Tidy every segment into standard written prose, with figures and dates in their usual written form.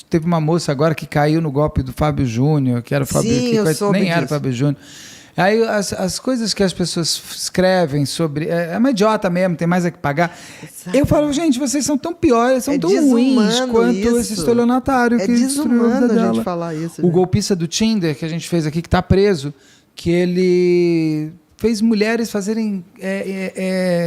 Teve uma moça agora que caiu no golpe do Fábio Júnior, que era o Fábio... Sim, eu soube nem era o disso. Fábio Júnior. Aí as coisas que as pessoas escrevem sobre... É uma idiota mesmo, tem mais a que pagar. Exato. Eu falo, gente, vocês são tão piores, são tão ruins desumano quanto isso. esse estelionatário que destruiu a vida desumano a dela. gente falar isso. O golpista do Tinder, que a gente fez aqui, que está preso, que ele fez mulheres fazerem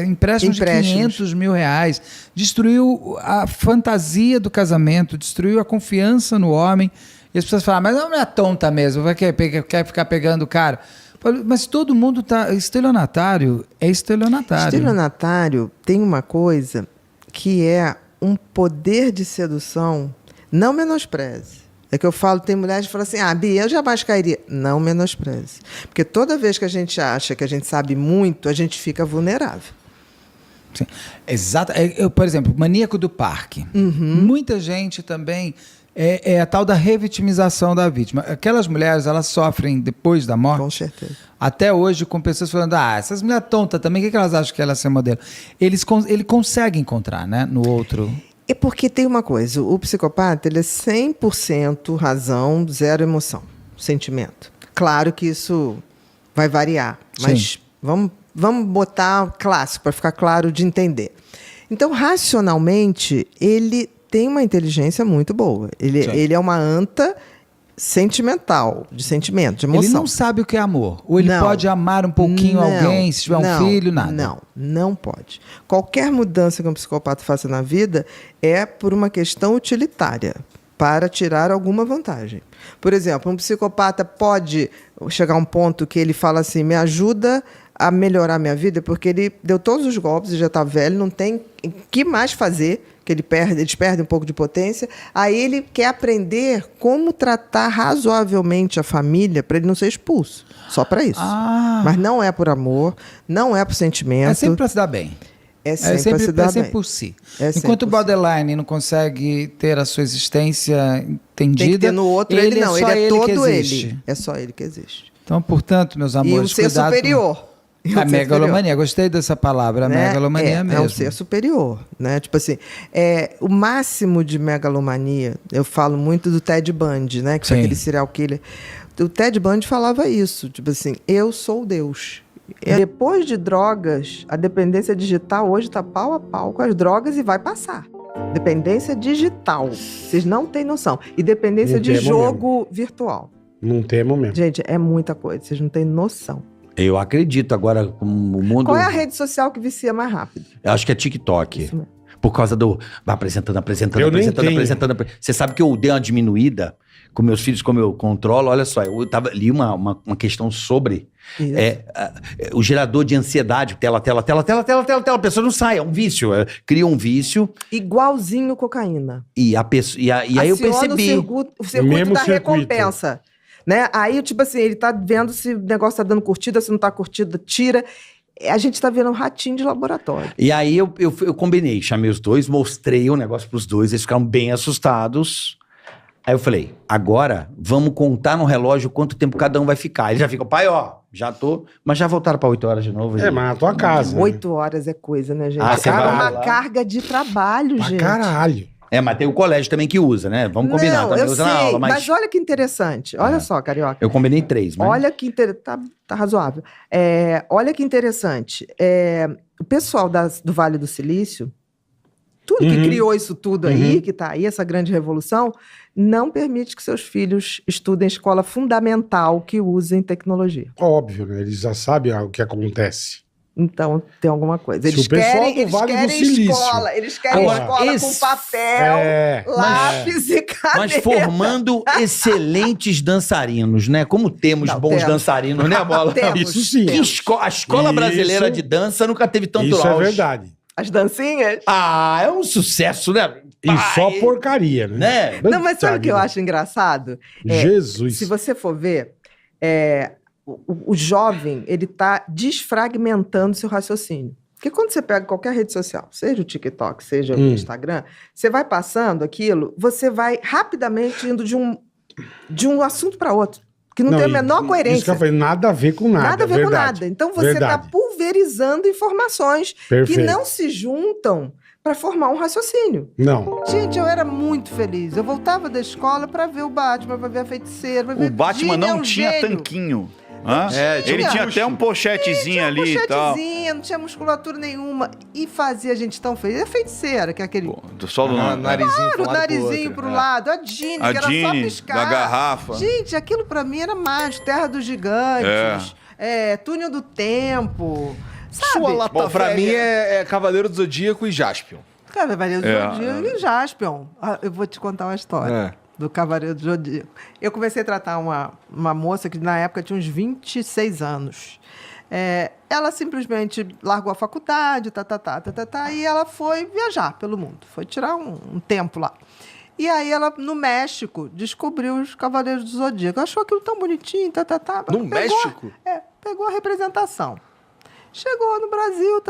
empréstimos de 500 mil reais, destruiu a fantasia do casamento, destruiu a confiança no homem. E as pessoas falam, mas não é tonta mesmo, quer ficar pegando o cara. Mas todo mundo tá... Estelionatário é estelionatário. Estelionatário tem uma coisa que é um poder de sedução, não menospreze. É que eu falo, tem mulheres que falam assim, Bia, eu jamais cairia. Não menospreze. Porque toda vez que a gente acha que a gente sabe muito, a gente fica vulnerável. Sim. Exato. Por exemplo, maníaco do parque. Muita gente também... É a tal da revitimização da vítima. Aquelas mulheres, elas sofrem depois da morte. Com certeza. Até hoje, com pessoas falando, essas mulheres tontas também, o que elas acham que elas são modelo? Ele consegue encontrar, né, no outro... É porque tem uma coisa, o psicopata ele é 100% razão, zero emoção, sentimento. Claro que isso vai variar, mas vamos botar clássico para ficar claro de entender. Então, racionalmente, ele tem uma inteligência muito boa. Ele é uma anta sentimental, de sentimento, de emoção. Ele não sabe o que é amor. Ou ele pode amar um pouquinho alguém, se tiver um filho, nada. Não pode. Qualquer mudança que um psicopata faça na vida é por uma questão utilitária, para tirar alguma vantagem. Por exemplo, um psicopata pode chegar a um ponto que ele fala assim, me ajuda a melhorar minha vida, porque ele deu todos os golpes e já está velho, não tem o que mais fazer, que eles perdem um pouco de potência. Aí ele quer aprender como tratar razoavelmente a família para ele não ser expulso. Só para isso. Mas não é por amor, não é por sentimento. É sempre para se dar bem. É sempre para se dar bem. por si. por Enquanto o borderline não consegue ter a sua existência entendida... Tem que ter no outro ele não. Ele é todo ele. É só ele que existe. Então, portanto, meus amores, e um ser superior. A megalomania, gostei dessa palavra, né? megalomania mesmo. É um ser superior, né? Tipo assim, o máximo de megalomania, eu falo muito do Ted Bundy, né? Que foi aquele serial killer. O Ted Bundy falava isso, tipo assim, eu sou Deus. Depois de drogas, a dependência digital hoje está pau a pau com as drogas e vai passar. Dependência digital, vocês não têm noção. E dependência de jogo virtual. Não temos mesmo. Gente, é muita coisa, vocês não têm noção. Eu acredito agora com o mundo... Qual é a rede social que vicia mais rápido? Eu acho que é TikTok. Por causa do... Vai apresentando. Você sabe que eu dei uma diminuída com meus filhos, como eu controlo. Olha só, eu li uma questão sobre o gerador de ansiedade. Tela. A pessoa não sai, é um vício. Cria um vício. Igualzinho cocaína. E aí eu percebi. O circuito da recompensa. Né? Aí, tipo assim, ele tá vendo se o negócio tá dando curtida, se não tá curtida, tira. A gente tá vendo um ratinho de laboratório. E aí eu combinei, chamei os dois, mostrei o negócio pros dois, eles ficaram bem assustados. Aí eu falei, agora vamos contar no relógio quanto tempo cada um vai ficar. Ele já fica, pai, já tô, mas já voltaram pra 8 horas de novo. Mas na tua casa. 8 horas é coisa, né, gente? Você vai uma lá. Carga de trabalho, gente. Caralho. Mas tem o colégio também que usa, né? Vamos combinar. Não, também eu usa sei, na aula, mas olha que interessante. Olha só, Carioca. Eu combinei 3, mas... Olha que interessante. Tá razoável. Olha que interessante. O pessoal do Vale do Silício, tudo que criou isso tudo aí, que tá aí, essa grande revolução, não permite que seus filhos estudem escola fundamental que usem tecnologia. Óbvio, né? Eles já sabem o que acontece. Então, tem alguma coisa. Se o pessoal do Vale do Silício... Eles querem escola com papel, lápis e caneta. Mas formando excelentes dançarinos, né? Como temos bons dançarinos, né, Bola? Isso sim. A escola brasileira de dança nunca teve tanto auge. Isso é verdade. As dancinhas? É um sucesso, né? E só porcaria, né? Não, mas sabe o que eu acho engraçado? Jesus. Se você for ver... O jovem, ele está desfragmentando seu raciocínio. Porque quando você pega qualquer rede social, seja o TikTok, seja o Instagram, você vai passando aquilo, você vai rapidamente indo de um assunto para outro, que não tem a menor coerência. Isso que eu falei, nada a ver com nada. Nada a ver com nada. Então você está pulverizando informações que não se juntam para formar um raciocínio. Não. Gente, eu era muito feliz. Eu voltava da escola para ver o Batman, para ver a Feiticeira, pra ver... O Batman não tinha tanquinho. Ele tinha até um pochetezinho ali e tal. Não tinha musculatura nenhuma. E fazia a gente tão feliz. A Feiticeira, que é aquele... Só do narizinho pro lado. O narizinho pro lado. A Dini, que era só piscar. Da garrafa. Gente, aquilo pra mim era mágico. Terra dos Gigantes. Túnel do Tempo. Sabe? Sua lata Bom, pra mim é Cavaleiro do Zodíaco e Jaspion. Cavaleiro do Zodíaco e Jaspion. Eu vou te contar uma história. Do Cavaleiro do Zodíaco. Eu comecei a tratar uma moça que na época tinha uns 26 anos. Ela simplesmente largou a faculdade, e ela foi viajar pelo mundo. Foi tirar um tempo lá. E aí ela, no México, descobriu os Cavaleiros do Zodíaco. Achou aquilo tão bonitinho, No México? Pegou a representação. Chegou no Brasil,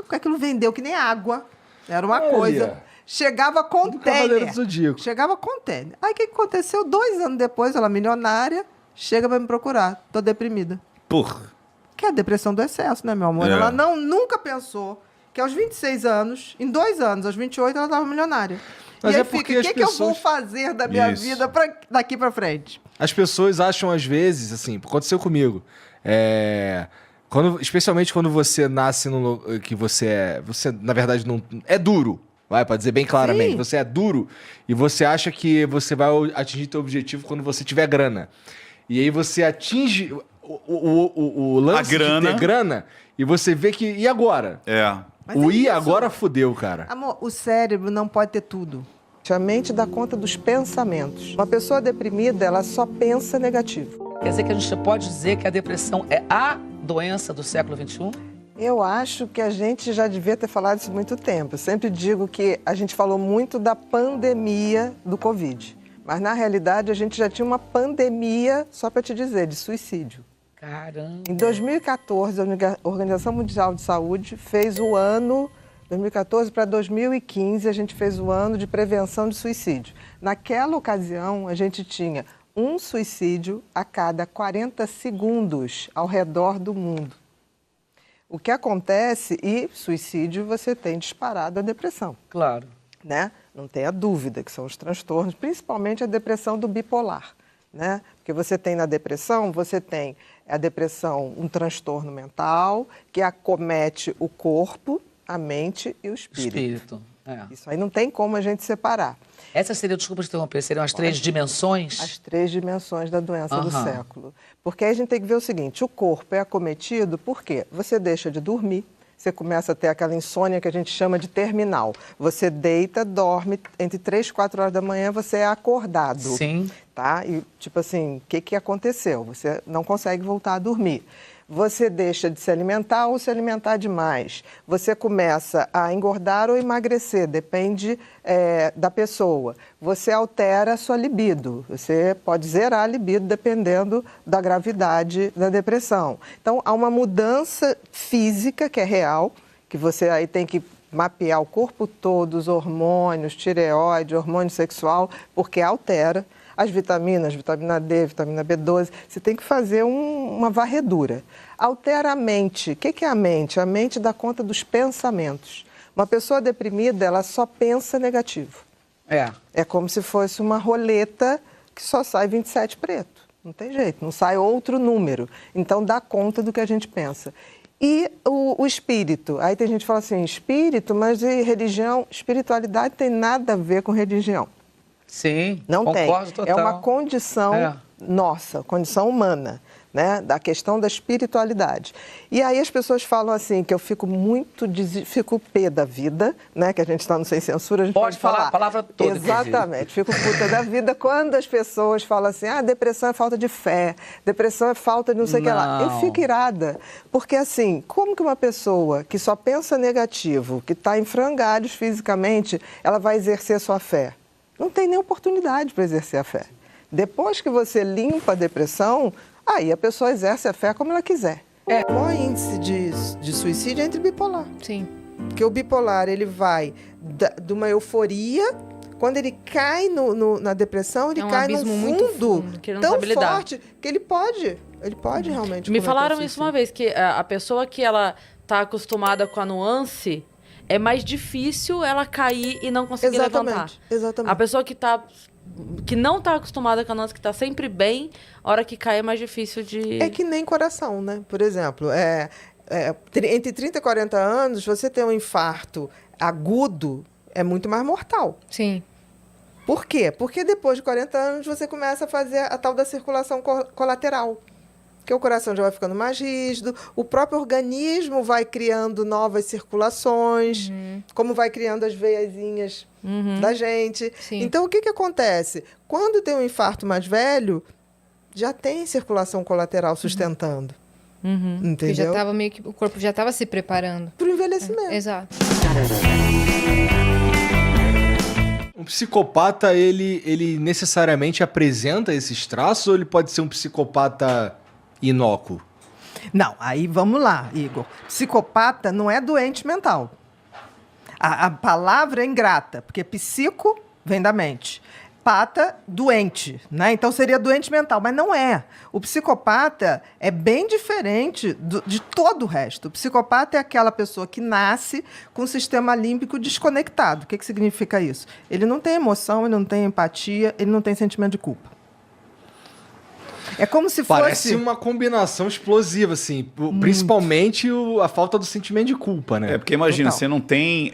porque aquilo vendeu que nem água. Era uma coisa... Chegava container. Chegava container. Aí o que aconteceu? 2 anos depois, ela milionária, chega pra me procurar. Tô deprimida. Porra. Que é a depressão do excesso, né, meu amor? Ela nunca pensou que aos 26 anos, em 2 anos, aos 28, ela tava milionária. Mas e aí fica, o que eu vou fazer da minha vida daqui pra frente? As pessoas acham, às vezes, assim, aconteceu comigo, especialmente quando você nasce que você, na verdade, não é duro. Pra dizer bem claramente, você é duro e você acha que você vai atingir teu objetivo quando você tiver grana. E aí você atinge o lance de ter grana e você vê que... E agora? Agora fudeu, cara. Amor, o cérebro não pode ter tudo. A mente dá conta dos pensamentos. Uma pessoa deprimida, ela só pensa negativo. Quer dizer que a gente pode dizer que a depressão é a doença do século XXI? Eu acho que a gente já devia ter falado isso há muito tempo. Eu sempre digo que a gente falou muito da pandemia do Covid. Mas, na realidade, a gente já tinha uma pandemia, só para te dizer, de suicídio. Caramba! Em 2014, a Organização Mundial de Saúde fez o ano... 2014 para 2015, a gente fez o ano de prevenção de suicídio. Naquela ocasião, a gente tinha um suicídio a cada 40 segundos ao redor do mundo. O que acontece, e suicídio você tem disparado a depressão. Claro. Né? Não tenha dúvida que são os transtornos, principalmente a depressão do bipolar. Né? Porque você tem na depressão, você tem a depressão, um transtorno mental que acomete o corpo, a mente e o espírito. Isso aí não tem como a gente separar. Essas seriam, desculpa te interromper, seriam as 3 dimensões? As 3 dimensões da doença do século. Porque aí a gente tem que ver o seguinte, o corpo é acometido por quê? Você deixa de dormir, você começa a ter aquela insônia que a gente chama de terminal. Você deita, dorme, entre 3 e 4 horas da manhã você é acordado. Sim. Tá? E tipo assim, o que aconteceu? Você não consegue voltar a dormir. Você deixa de se alimentar ou se alimentar demais. Você começa a engordar ou emagrecer, depende da pessoa. Você altera a sua libido. Você pode zerar a libido dependendo da gravidade da depressão. Então, há uma mudança física que é real, que você aí tem que mapear o corpo todo, os hormônios, tireoide, hormônio sexual, porque altera. As vitaminas, vitamina D, vitamina B12, você tem que fazer uma varredura. Altera a mente. O que é a mente? A mente dá conta dos pensamentos. Uma pessoa deprimida, ela só pensa negativo. É como se fosse uma roleta que só sai 27 preto. Não tem jeito, não sai outro número. Então, dá conta do que a gente pensa. E o espírito. Aí tem gente que fala assim, espírito, mas e religião? Espiritualidade tem nada a ver com religião. Sim, não concordo tem. Total. É uma condição nossa, condição humana, né? Da questão da espiritualidade. E aí as pessoas falam assim, que eu fico fico pé da vida, né? Que a gente está no Sem Censura, a gente pode falar a palavra toda. Exatamente, fico puta da vida quando as pessoas falam assim, depressão é falta de fé, depressão é falta de não sei o que lá. Eu fico irada, porque assim, como que uma pessoa que só pensa negativo, que está em frangalhos fisicamente, ela vai exercer sua fé? Não tem nem oportunidade para exercer a fé. Depois que você limpa a depressão, aí a pessoa exerce a fé como ela quiser. O maior índice de suicídio é entre bipolar. Sim. Porque o bipolar, ele vai de uma euforia, quando ele cai na depressão, ele cai num fundo tão forte que ele pode realmente... Me falaram isso uma vez, que a pessoa que ela tá acostumada com a nuance... é mais difícil ela cair e não conseguir levantar. Exatamente. A pessoa que não está acostumada com a nossa, que está sempre bem, a hora que cai é mais difícil de... É que nem coração, né? Por exemplo, entre 30 e 40 anos, você ter um infarto agudo é muito mais mortal. Sim. Por quê? Porque depois de 40 anos você começa a fazer a tal da circulação colateral. Que o coração já vai ficando mais rígido, o próprio organismo vai criando novas circulações, como vai criando as veiazinhas da gente. Sim. Então, o que acontece? Quando tem um infarto mais velho, já tem circulação colateral sustentando. Entendeu? Porque já tava meio que, o corpo já estava se preparando. Para o envelhecimento. Exato. Um psicopata, ele necessariamente apresenta esses traços ou ele pode ser um psicopata inócuo? Não, aí vamos lá, Igor. Psicopata não é doente mental. A palavra é ingrata, porque psico vem da mente. Pata, doente, né? Então seria doente mental, mas não é. O psicopata é bem diferente de todo o resto. O psicopata é aquela pessoa que nasce com o sistema límbico desconectado. O que significa isso? Ele não tem emoção, ele não tem empatia, ele não tem sentimento de culpa. É como se fosse... Parece uma combinação explosiva, assim. Principalmente a falta do sentimento de culpa, né? É, porque imagina, você não tem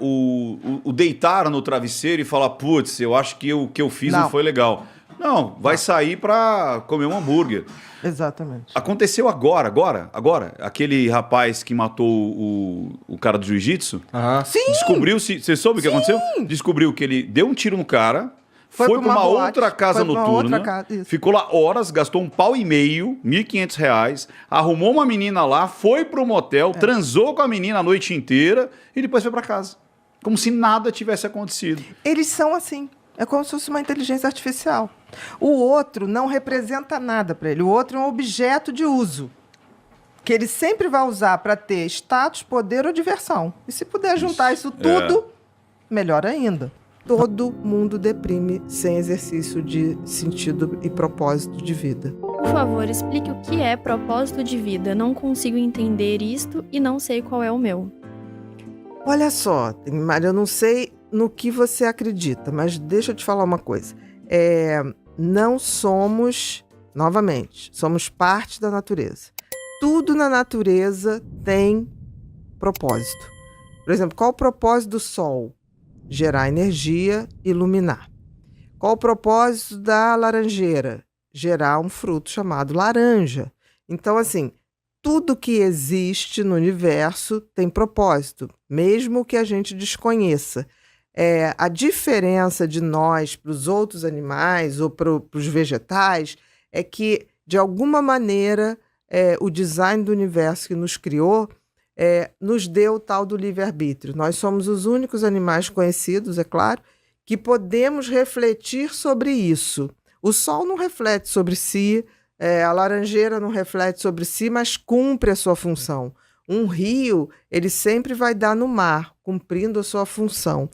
o deitar no travesseiro e falar, putz, eu acho que o que eu fiz não foi legal. Não, vai sair pra comer um hambúrguer. Exatamente. Aconteceu agora. Aquele rapaz que matou o cara do jiu-jitsu. Sim! Descobriu-se... Você soube o que aconteceu? Descobriu que ele deu um tiro no cara... Foi para uma outra casa noturna, ficou lá horas, gastou $1,5, R$1.500, arrumou uma menina lá, foi pro motel, transou com a menina a noite inteira e depois foi para casa. Como se nada tivesse acontecido. Eles são assim. É como se fosse uma inteligência artificial. O outro não representa nada para ele. O outro é um objeto de uso. Que ele sempre vai usar para ter status, poder ou diversão. E se puder juntar isso tudo, melhor ainda. Todo mundo deprime sem exercício de sentido e propósito de vida. Por favor, explique o que é propósito de vida. Não consigo entender isto e não sei qual é o meu. Olha só, Maria, eu não sei no que você acredita, mas deixa eu te falar uma coisa. Não somos, novamente, somos parte da natureza. Tudo na natureza tem propósito. Por exemplo, qual o propósito do sol? Gerar energia, iluminar. Qual o propósito da laranjeira? Gerar um fruto chamado laranja. Então, assim, tudo que existe no universo tem propósito, mesmo que a gente desconheça. A diferença de nós para os outros animais ou para os vegetais é que, de alguma maneira, o design do universo que nos criou nos deu o tal do livre-arbítrio. Nós somos os únicos animais conhecidos, é claro, que podemos refletir sobre isso. O sol não reflete sobre si, a laranjeira não reflete sobre si, mas cumpre a sua função. Um rio, ele sempre vai dar no mar, cumprindo a sua função.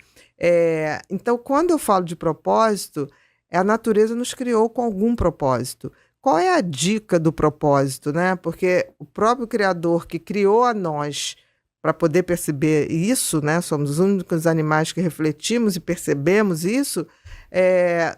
Então, quando eu falo de propósito, a natureza nos criou com algum propósito. Qual é a dica do propósito, né? Porque o próprio Criador que criou a nós para poder perceber isso, né? Somos os únicos animais que refletimos e percebemos isso,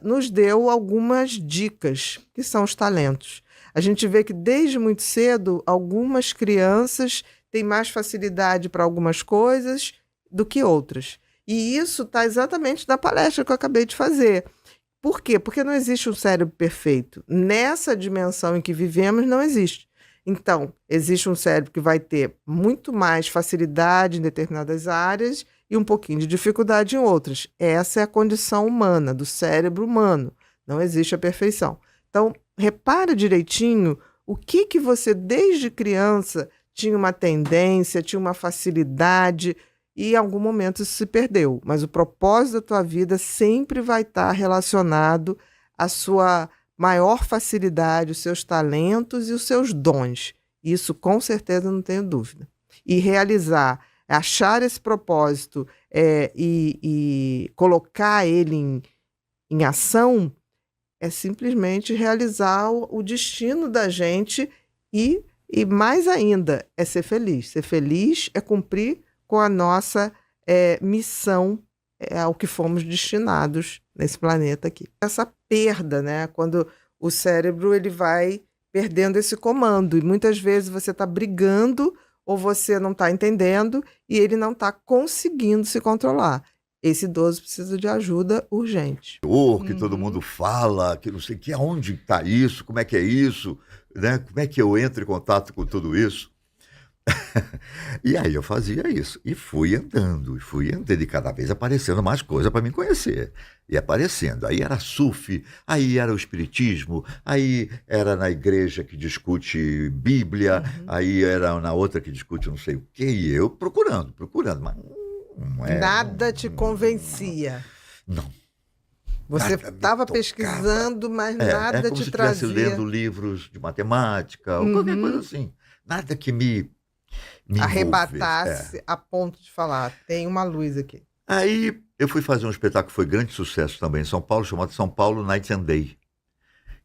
nos deu algumas dicas, que são os talentos. A gente vê que desde muito cedo, algumas crianças têm mais facilidade para algumas coisas do que outras. E isso está exatamente na palestra que eu acabei de fazer. Por quê? Porque não existe um cérebro perfeito. Nessa dimensão em que vivemos, não existe. Então, existe um cérebro que vai ter muito mais facilidade em determinadas áreas e um pouquinho de dificuldade em outras. Essa é a condição humana, do cérebro humano. Não existe a perfeição. Então, repara direitinho o que você, desde criança, tinha uma tendência, tinha uma facilidade... E em algum momento isso se perdeu. Mas o propósito da tua vida sempre vai estar relacionado à sua maior facilidade, os seus talentos e os seus dons. Isso com certeza não tenho dúvida. E realizar, achar esse propósito e colocar ele em ação é simplesmente realizar o destino da gente e mais ainda, é ser feliz. Ser feliz é cumprir com a nossa missão ao que fomos destinados nesse planeta aqui. Essa perda, né? Quando o cérebro ele vai perdendo esse comando. E muitas vezes você está brigando ou você não está entendendo e ele não está conseguindo se controlar. Esse idoso precisa de ajuda urgente. Que todo mundo fala, que não sei o que, aonde está isso, como é que é isso, né? Como é que eu entro em contato com tudo isso? E aí eu fazia isso, e fui andando, e cada vez aparecendo mais coisa para me conhecer. E aparecendo, aí era SUF, aí era o Espiritismo, aí era na igreja que discute Bíblia, aí era na outra que discute não sei o quê, e eu procurando, mas... Nada te convencia. Não. Você estava pesquisando, mas nada te como se trazia. estivesse lendo livros de matemática, ou qualquer coisa assim. Nada que me arrebatasse a ponto de falar, tem uma luz aqui. Aí eu fui fazer um espetáculo que foi grande sucesso também em São Paulo, chamado São Paulo Night and Day,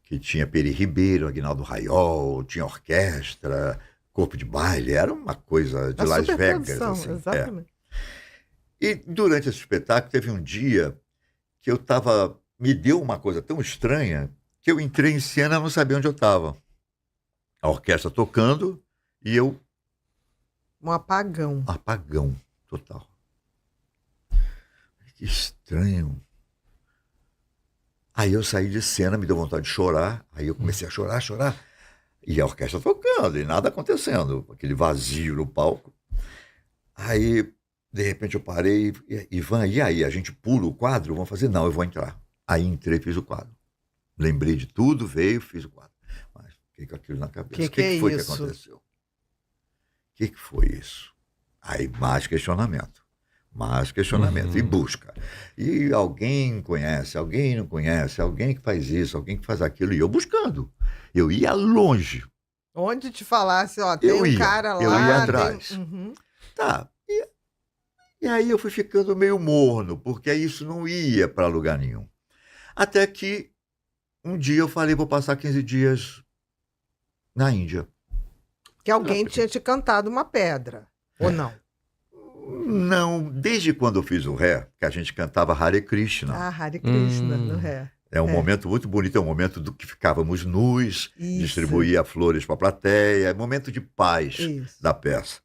que tinha Peri Ribeiro, Aguinaldo Raiol, tinha orquestra, corpo de baile, era uma coisa de Las Vegas. Assim, exatamente. E durante esse espetáculo teve um dia que me deu uma coisa tão estranha que eu entrei em cena e não sabia onde eu estava. A orquestra tocando e eu... Um apagão. Apagão total. Que estranho. Aí eu saí de cena, me deu vontade de chorar, aí eu comecei a chorar, e a orquestra tocando, e nada acontecendo, aquele vazio no palco. Aí... De repente eu parei, Ivan, e aí, a gente pula o quadro? Vamos fazer? Não, eu vou entrar. Aí entrei e fiz o quadro. Lembrei de tudo, fiz o quadro. Mas fiquei com aquilo na cabeça. O que foi isso? Que aconteceu? O que foi isso? Aí mais questionamento, e busca. E alguém conhece, alguém não conhece, alguém que faz isso, alguém que faz aquilo, e eu buscando. Eu ia longe. Onde te falasse, tem cara lá. Eu ia atrás. Tá. E aí eu fui ficando meio morno, porque isso não ia para lugar nenhum. Até que um dia eu falei, vou passar 15 dias na Índia. Que alguém tinha te cantado uma pedra, ou não? Não, desde quando eu fiz o Ré, que a gente cantava Hare Krishna. Hare Krishna, no Ré. É um momento muito bonito, é um momento do que ficávamos nus, distribuía flores para a plateia, é um momento de paz da peça.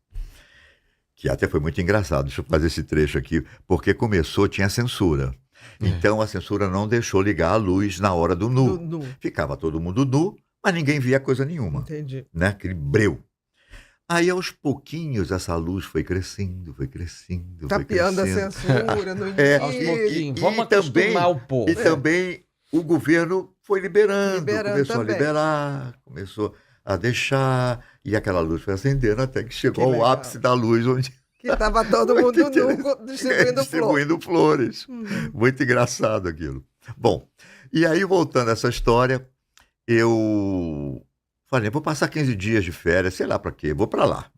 Que até foi muito engraçado, deixa eu fazer esse trecho aqui, porque tinha censura. Então a censura não deixou ligar a luz na hora do nu. Ficava todo mundo nu, mas ninguém via coisa nenhuma. Entendi. Né? Aquele breu. Aí aos pouquinhos essa luz foi crescendo. Tapeando a censura no início. Aos pouquinhos. Vamos acostumar o povo. E também o governo foi liberando começou também a liberar, começou a deixar, e aquela luz foi acendendo até que chegou ao ápice da luz, onde... Que estava todo mundo nu distribuindo flores. Muito engraçado aquilo. Bom, e aí voltando a essa história, eu falei, vou passar 15 dias de férias, sei lá para quê, vou para lá.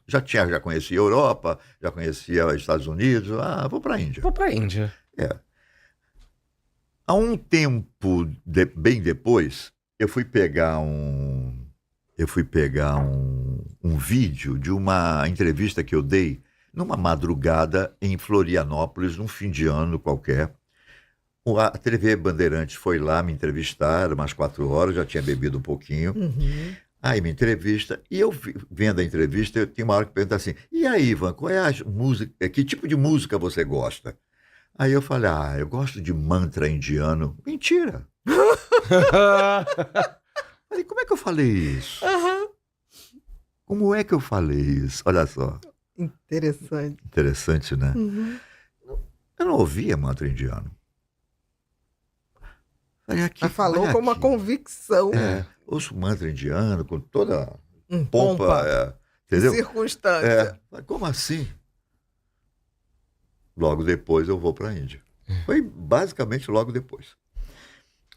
Já conhecia a Europa, já conhecia os Estados Unidos, vou para a Índia. Há um tempo, bem depois, eu fui pegar um vídeo de uma entrevista que eu dei numa madrugada em Florianópolis, num fim de ano qualquer. A TV Bandeirantes foi lá me entrevistar, umas 4 horas, já tinha bebido um pouquinho. Aí me entrevista, e eu vendo a entrevista, eu tinha uma hora que pergunta assim, e aí, Ivan, qual é a música, que tipo de música você gosta? Aí eu falei, eu gosto de mantra indiano. Mentira! Falei, como é que eu falei isso? Como é que eu falei isso? Olha só. Interessante, né? Eu não ouvia mantra indiano. Mas falou com uma convicção. Ouço mantra indiano com toda pompa. Entendeu? Circunstância. Como assim? Logo depois eu vou para a Índia. Foi basicamente logo depois.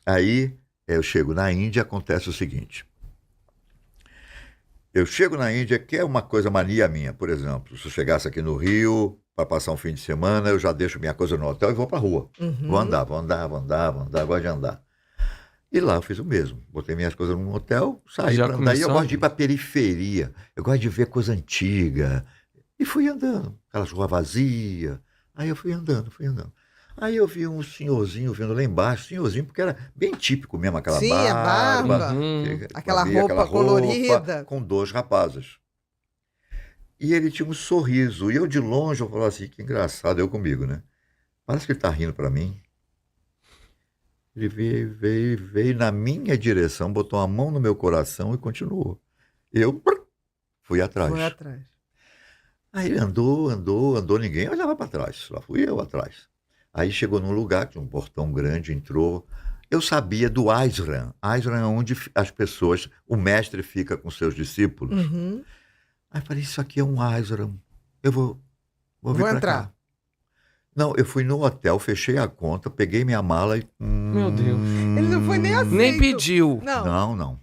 Aí eu chego na Índia, acontece o seguinte. Eu chego na Índia, que é uma coisa mania minha, por exemplo. Se eu chegasse aqui no Rio para passar um fim de semana, eu já deixo minha coisa no hotel e vou para a rua. Vou andar, gosto de andar. E lá eu fiz o mesmo. Botei minhas coisas num hotel, saí para andar. E eu gosto de ir para a periferia. Eu gosto de ver coisa antiga. E fui andando. aquelas ruas vazias. Aí eu fui andando. Aí eu vi um senhorzinho vindo lá embaixo, senhorzinho, porque era bem típico mesmo, aquela barba. Aquela roupa colorida. Com 2 rapazes. E ele tinha um sorriso. E eu de longe, eu falava assim, que engraçado, eu comigo, né? Parece que ele tá rindo para mim. Ele veio na minha direção, botou a mão no meu coração e continuou. Eu fui atrás. Aí ele andou, ninguém olhava para trás. Lá fui eu atrás. Aí chegou num lugar, tinha um portão grande, entrou. Eu sabia do Ashram. Ashram é onde as pessoas, o mestre fica com seus discípulos. Uhum. Aí falei, isso aqui é um Ashram. Eu vou vir pra entrar. Cá. Não, eu fui no hotel, fechei a conta, peguei minha mala e... Meu Deus. Ele não foi nem aceito. Nem pediu. Não.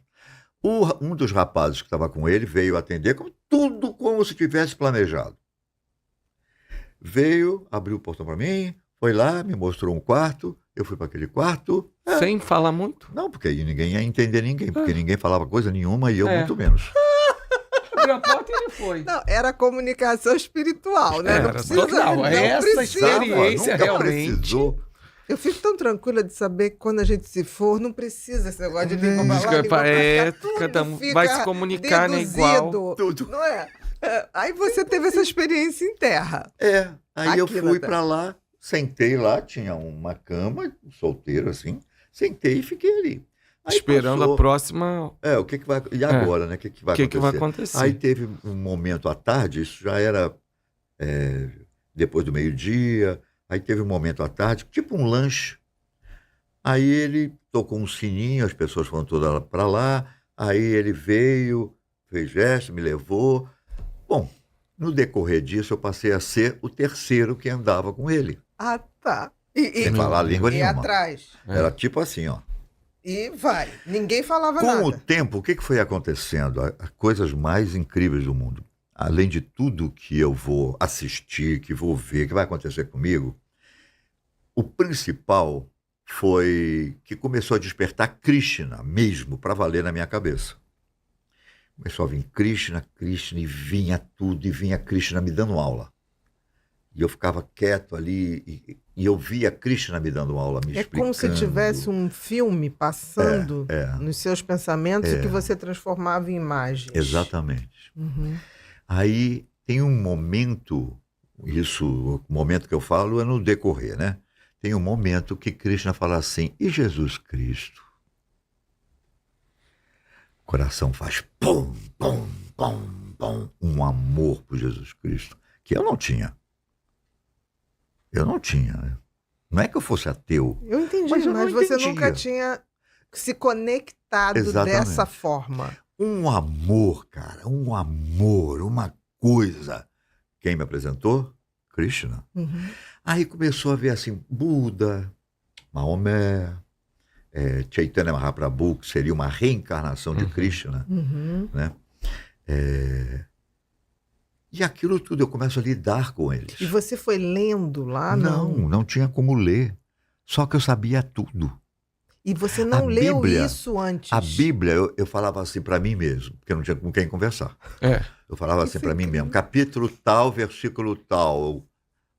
Um dos rapazes que estava com ele veio atender tudo como se tivesse planejado. Veio, abriu o portão para mim, foi lá, me mostrou um quarto, eu fui para aquele quarto. Sem falar muito? Não, porque aí ninguém ia entender ninguém, porque ninguém falava coisa nenhuma e eu muito menos. Abriu a porta e ele foi. Não, era comunicação espiritual, né? Era total. Essa experiência realmente... Precisou. Eu fico tão tranquila de saber que quando a gente se for, não precisa esse negócio de língua pra lá, vai se comunicar, né, igual. Tudo. Não é? Aí você teve essa experiência em terra. Aí eu fui pra lá, sentei lá, tinha uma cama, solteiro assim, sentei e fiquei ali. Aí esperando a próxima... o que vai... E agora, né? O que vai acontecer? Aí teve um momento à tarde, isso já era depois do meio-dia... Aí teve um momento à tarde, tipo um lanche. Aí ele tocou um sininho, as pessoas foram todas para lá. Aí ele veio, fez gesto, me levou. Bom, no decorrer disso, eu passei a ser o terceiro que andava com ele. Ah, tá. Sem falar língua nenhuma. E atrás. Era tipo assim, ó. E vai. Ninguém falava nada. Com o tempo, o que foi acontecendo? As coisas mais incríveis do mundo. Além de tudo que eu vou assistir, que vou ver, que vai acontecer comigo, o principal foi que começou a despertar Krishna mesmo, para valer na minha cabeça. Começou a vir Krishna, e vinha tudo, e vinha Krishna me dando aula. E eu ficava quieto ali, e eu via Krishna me dando aula, me explicando. É como se tivesse um filme passando nos seus pensamentos e que você transformava em imagens. Exatamente. Uhum. Aí tem um momento, o momento que eu falo é no decorrer, né? Tem um momento que Krishna fala assim, e Jesus Cristo? O coração faz pum, pum, pum, pum, um amor por Jesus Cristo, que eu não tinha. Não é que eu fosse ateu. Eu entendi, mas você nunca tinha se conectado dessa forma. Um amor, cara, uma coisa. Quem me apresentou? Krishna. Uhum. Aí começou a ver assim, Buda, Maomé, Chaitanya Mahaprabhu, que seria uma reencarnação de Krishna, né? E aquilo tudo eu começo a lidar com eles. E você foi lendo lá? Não tinha como ler. Só que eu sabia tudo. E você não leu isso antes? A Bíblia, eu falava assim para mim mesmo, porque eu não tinha com quem conversar. Eu falava assim para mim mesmo, capítulo tal, versículo tal.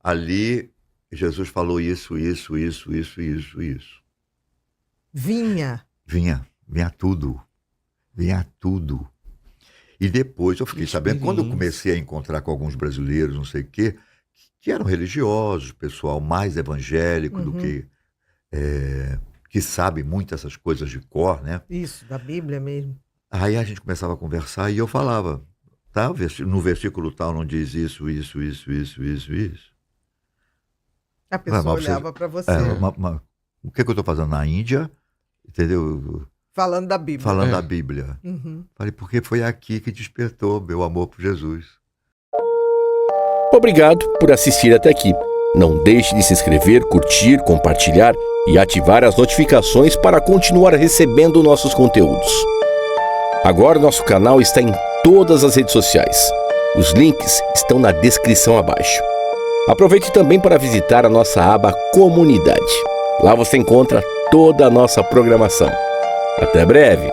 Ali, Jesus falou isso. Vinha tudo. E depois eu fiquei sabendo, quando eu comecei a encontrar com alguns brasileiros, não sei o quê, que eram religiosos, pessoal mais evangélico do que sabe muito essas coisas de cor, né? Isso, da Bíblia mesmo. Aí a gente começava a conversar e eu falava, tá, no versículo tal não diz isso. A pessoa olhava para você. O que eu estou fazendo na Índia? Entendeu? Falando da Bíblia. Falando da Bíblia. Uhum. Falei, porque foi aqui que despertou meu amor por Jesus. Obrigado por assistir até aqui. Não deixe de se inscrever, curtir, compartilhar e ativar as notificações para continuar recebendo nossos conteúdos. Agora nosso canal está em todas as redes sociais. Os links estão na descrição abaixo. Aproveite também para visitar a nossa aba Comunidade. Lá você encontra toda a nossa programação. Até breve!